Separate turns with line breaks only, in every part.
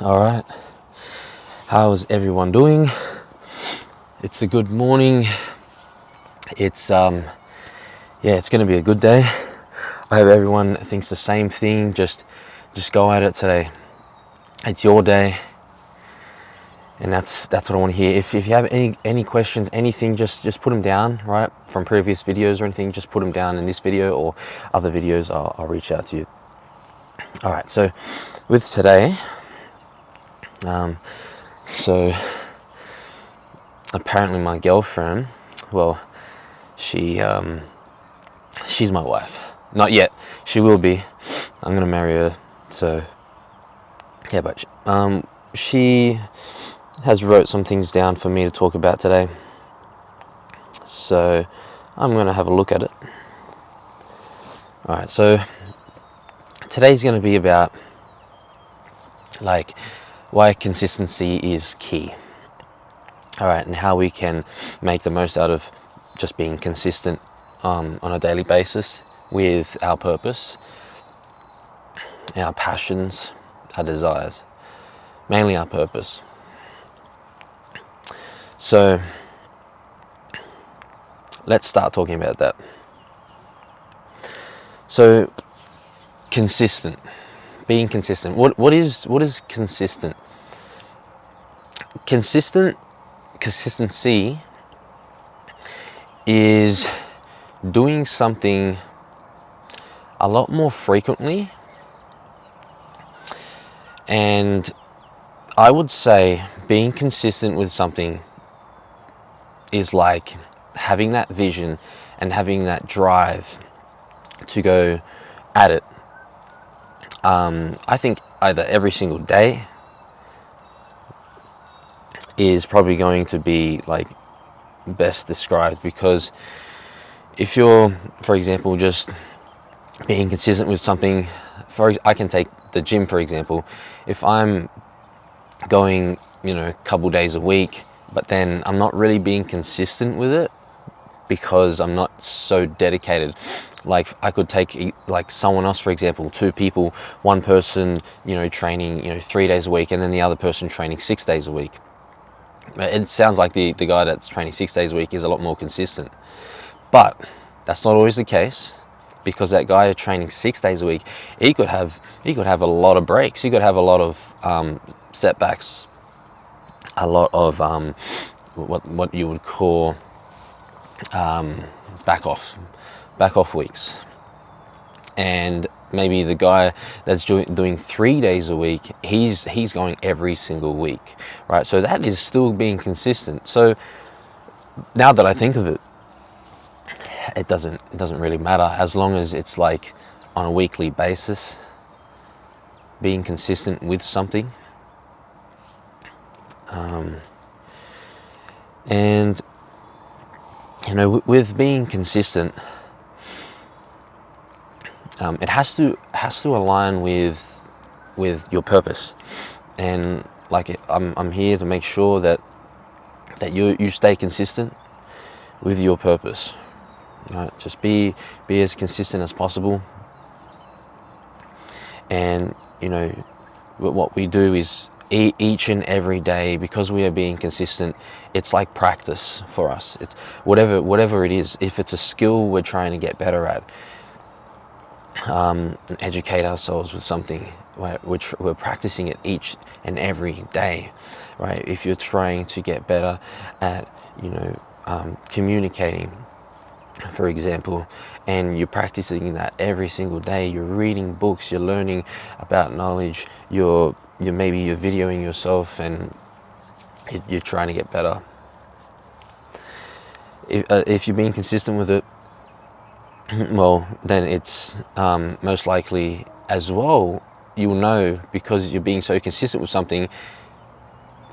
All right, how's everyone doing? It's a good morning. It's it's gonna be a good day. I hope everyone thinks the same thing. Just go at it today. It's your day, and that's what I want to hear. If you have any questions, anything, just put them down, right, from previous videos or anything. Just put them down in this video or other videos. I'll reach out to you. All right, so with today, so apparently my girlfriend, well, she's my wife. Not yet. She will be. I'm gonna marry her. So yeah, but she has wrote some things down for me to talk about today. So I'm gonna have a look at it. All right. So today's gonna be about like why consistency is key. All right, and how we can make the most out of just being consistent on a daily basis with our purpose, our passions, our desires, mainly our purpose. So let's start talking about that. So consistent, being consistent. What is consistent? Consistency is doing something a lot more frequently, and I would say being consistent with something is like having that vision and having that drive to go at it. I think either every single day is probably going to be like best described, because if you're, for example, just being consistent with something, I can take the gym for example. If I'm going, a couple days a week, but then I'm not really being consistent with it because I'm not so dedicated. Like I could take like someone else, for example, two people, one person, training, 3 days a week, and then the other person training 6 days a week. It sounds like the guy that's training 6 days a week is a lot more consistent, but that's not always the case, because that guy training 6 days a week, he could have a lot of breaks. He could have a lot of setbacks, a lot of what you would call back off weeks. And maybe the guy that's doing 3 days a week, he's going every single week, right? So that is still being consistent. So now that I think of it, it doesn't really matter, as long as it's like on a weekly basis, being consistent with something. And with being consistent, it has to align with your purpose. And like I'm here to make sure that you stay consistent with your purpose. Right? Just be as consistent as possible. And what we do is each and every day, because we are being consistent, it's like practice for us. It's whatever it is. If it's a skill we're trying to get better at, and educate ourselves with something, right, which we're practicing it each and every day, right? If you're trying to get better at communicating, for example, and you're practicing that every single day, you're reading books, you're learning about knowledge, you're videoing yourself, and you're trying to get better. If you're being consistent with it, well, then it's most likely as well, you'll know, because you're being so consistent with something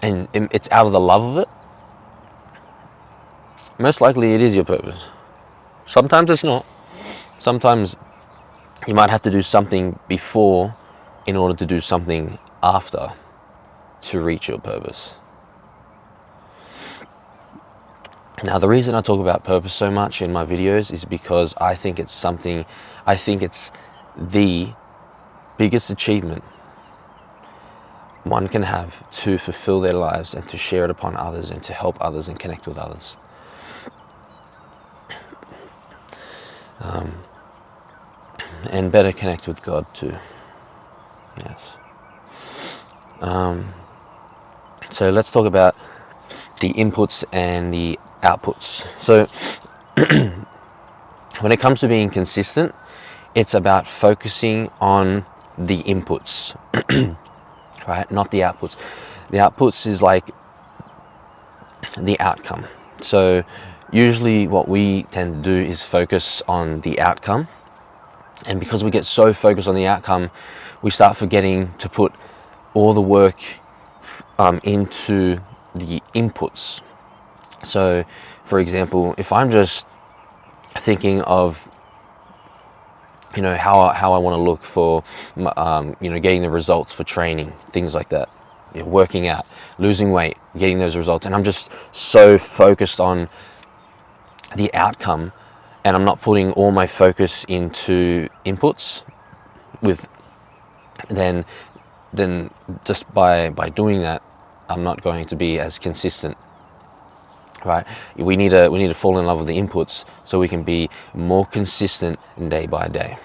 and it's out of the love of it, most likely it is your purpose. Sometimes it's not. Sometimes you might have to do something before in order to do something after to reach your purpose. Now, the reason I talk about purpose so much in my videos is because I think it's the biggest achievement one can have to fulfill their lives and to share it upon others and to help others and connect with others. And better connect with God too. Yes. So let's talk about the inputs and the outputs. So when it comes to being consistent, it's about focusing on the inputs, right? Not the outputs. The outputs is like the outcome. So usually what we tend to do is focus on the outcome. And because we get so focused on the outcome, we start forgetting to put all the work into the inputs. So, for example, if I'm just thinking of, how I want to look for, getting the results for training, things like that, working out, losing weight, getting those results, and I'm just so focused on the outcome, and I'm not putting all my focus into inputs, then just by doing that, I'm not going to be as consistent, right? We need to fall in love with the inputs so we can be more consistent day by day.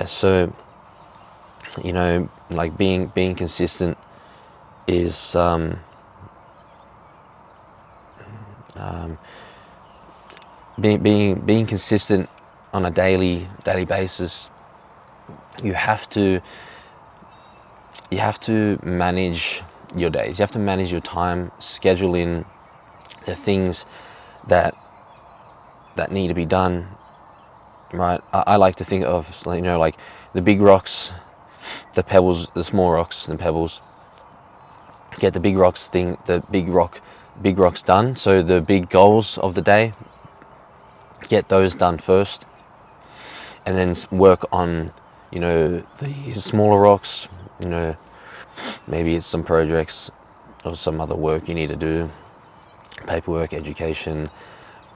So like being consistent is being consistent on a daily basis. You have to manage your days. You have to manage your time, schedule in the things that need to be done, right? I like to think of, like the big rocks, the pebbles, the small rocks and pebbles. Get the big rocks big rocks done. So the big goals of the day, get those done first, and then work on, the smaller rocks. Maybe it's some projects or some other work you need to do, paperwork, education,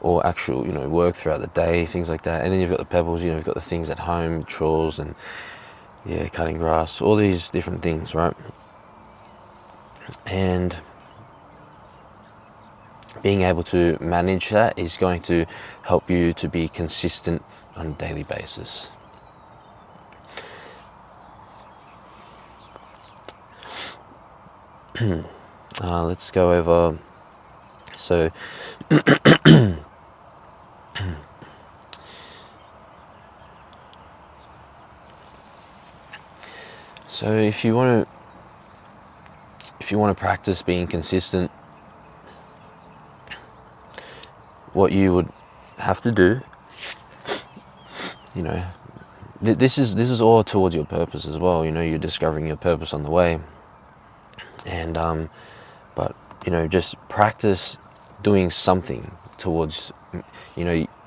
or actual, work throughout the day, things like that. And then you've got the pebbles, you've got the things at home, chores and cutting grass, all these different things, right? And being able to manage that is going to help you to be consistent on a daily basis. Let's go over, so so if you want to practice being consistent, what you would have to do, this is all towards your purpose as well. You're discovering your purpose on the way, and but just practice doing something towards,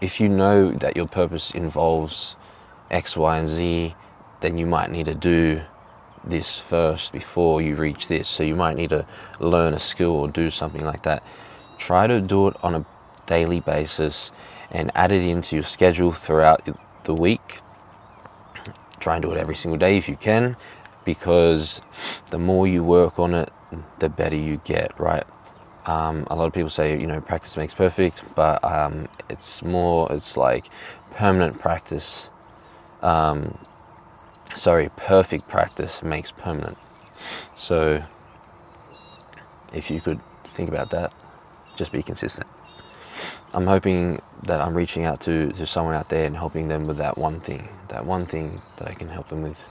if you know that your purpose involves X, Y, and Z, then you might need to do this first before you reach this. So you might need to learn a skill or do something like that. Try to do it on a daily basis and add it into your schedule throughout the week. Try and do it every single day if you can, because the more you work on it, the better you get, right? A lot of people say, practice makes perfect, but it's like permanent practice. Perfect practice makes permanent. So if you could think about that, just be consistent. I'm hoping that I'm reaching out to someone out there and helping them with that one thing that I can help them with.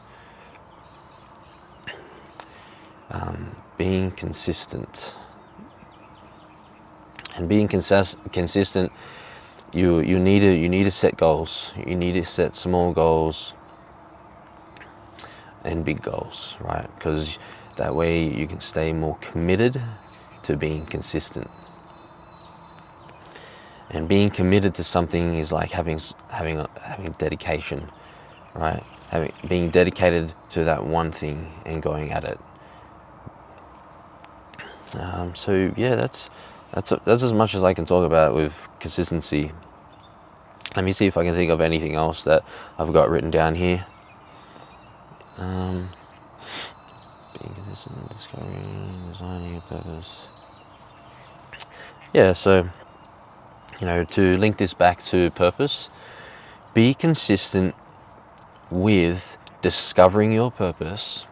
Being consistent. And being consistent, you need to set goals. You need to set small goals and big goals, right? Because that way you can stay more committed to being consistent. And being committed to something is like having dedication, right? Being dedicated to that one thing and going at it. So yeah, that's as much as I can talk about with consistency. Let me see if I can think of anything else that I've got written down here. Being consistent, discovering, designing a purpose. Yeah, so, to link this back to purpose, be consistent with discovering your purpose,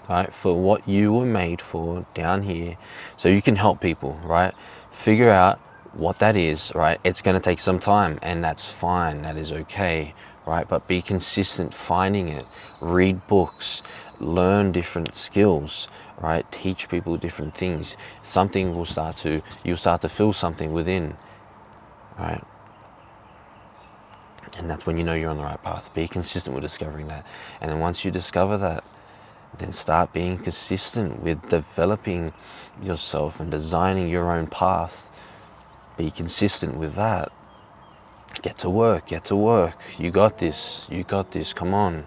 right, for what you were made for down here, so you can help people, right? Figure out what that is, right? It's going to take some time, and that's fine, that is okay, right? But be consistent finding it. Read books, learn different skills, right? Teach people different things. Something will you'll start to feel something within, right? And that's when you know you're on the right path. Be consistent with discovering that. And then once you discover that, then start being consistent with developing yourself and designing your own path. Be consistent with that. Get to work. You got this, come on,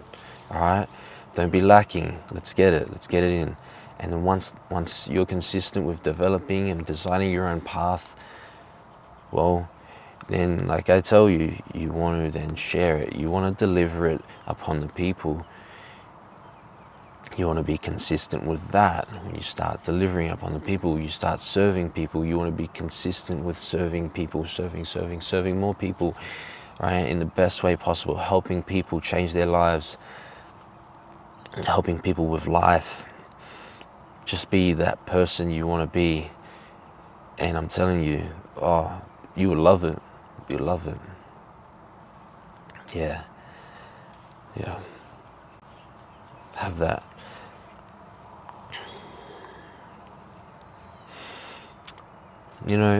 all right? Don't be lacking. Let's get it in. And then once you're consistent with developing and designing your own path, well, then, like I tell you, you want to then share it. You want to deliver it upon the people. You want to be consistent with that. When you start delivering upon the people, you start serving people. You want to be consistent with serving people, serving more people, right? In the best way possible, helping people change their lives, helping people with life. Just be that person you want to be. And I'm telling you, you will love it. You'll love it. Yeah. Have that.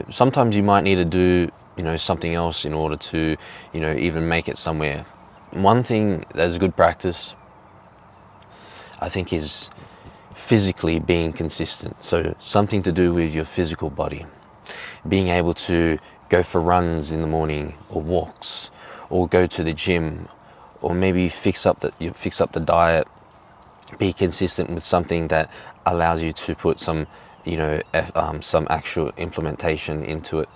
Sometimes you might need to do, something else in order to, even make it somewhere. One thing that's good practice, I think, is physically being consistent. So something to do with your physical body. Being able to go for runs in the morning, or walks, or go to the gym, or maybe fix up the diet. Be consistent with something that allows you to put some some actual implementation into it,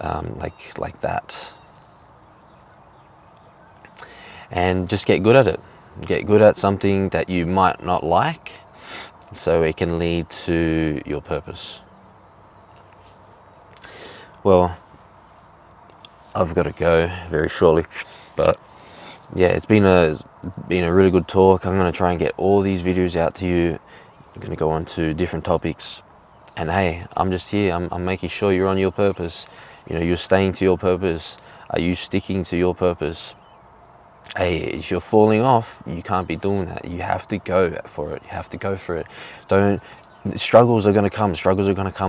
like that. And just get good at it. Get good at something that you might not like, so it can lead to your purpose. Well, I've got to go very shortly, but yeah, it's been a really good talk. I'm going to try and get all these videos out to you. I'm going to go on to different topics. And hey, I'm just here. I'm making sure you're on your purpose. You're staying to your purpose. Are you sticking to your purpose? Hey, if you're falling off, you can't be doing that. You have to go for it. You have to go for it. Struggles are going to come.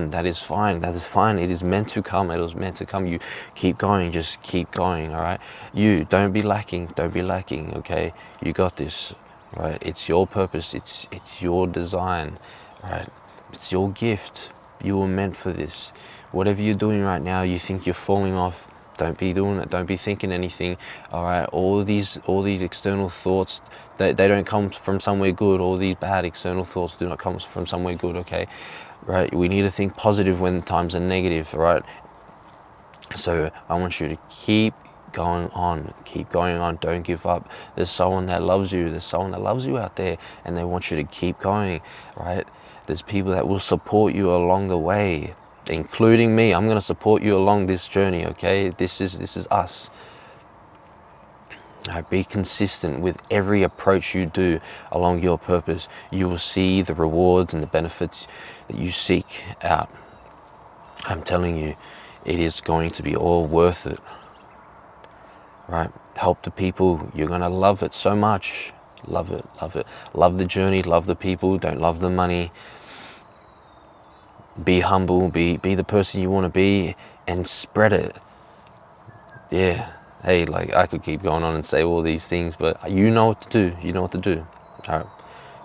That is fine. It is meant to come. It was meant to come. You keep going. Just keep going. All right. You don't be lacking. Okay. You got this. Right. It's your purpose. It's your design. Right. It's your gift. You were meant for this. Whatever you're doing right now, you think you're falling off, don't be doing it. Don't be thinking anything. All right. All these external thoughts, they don't come from somewhere good. All these bad external thoughts do not come from somewhere good. Okay. Right. We need to think positive when times are negative. Right. So I want you to keep going on. Don't give up. There's someone that loves you. Out there, and they want you to keep going. Right. There's people that will support you along the way, including me. I'm going to support you along this journey. Okay. This is us. Be consistent with every approach you do along your purpose. You will see the rewards and the benefits that you seek out. I'm telling you, it is going to be all worth it. Right? Help the people. You're going to love it so much. Love it. Love the journey. Love the people. Don't love the money. Be humble. Be the person you want to be, and spread it. Yeah. Hey, I could keep going on and say all these things, but you know what to do. All right.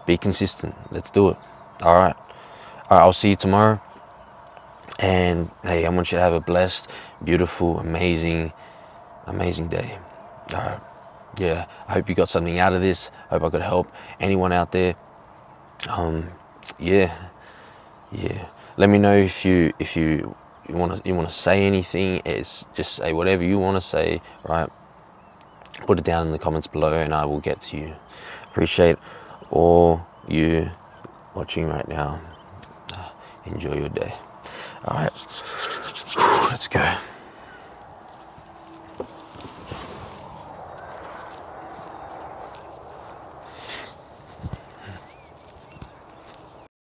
Be consistent. Let's do it. All right. I'll see you tomorrow. And hey, I want you to have a blessed, beautiful, amazing day. All right. Yeah. I hope you got something out of this. I hope I could help anyone out there. Yeah. Let me know if you want to say anything. It's just say whatever you want to say, right? put it down in the comments below and I will get to you. Appreciate all you watching right now. Enjoy your day. All right, let's go.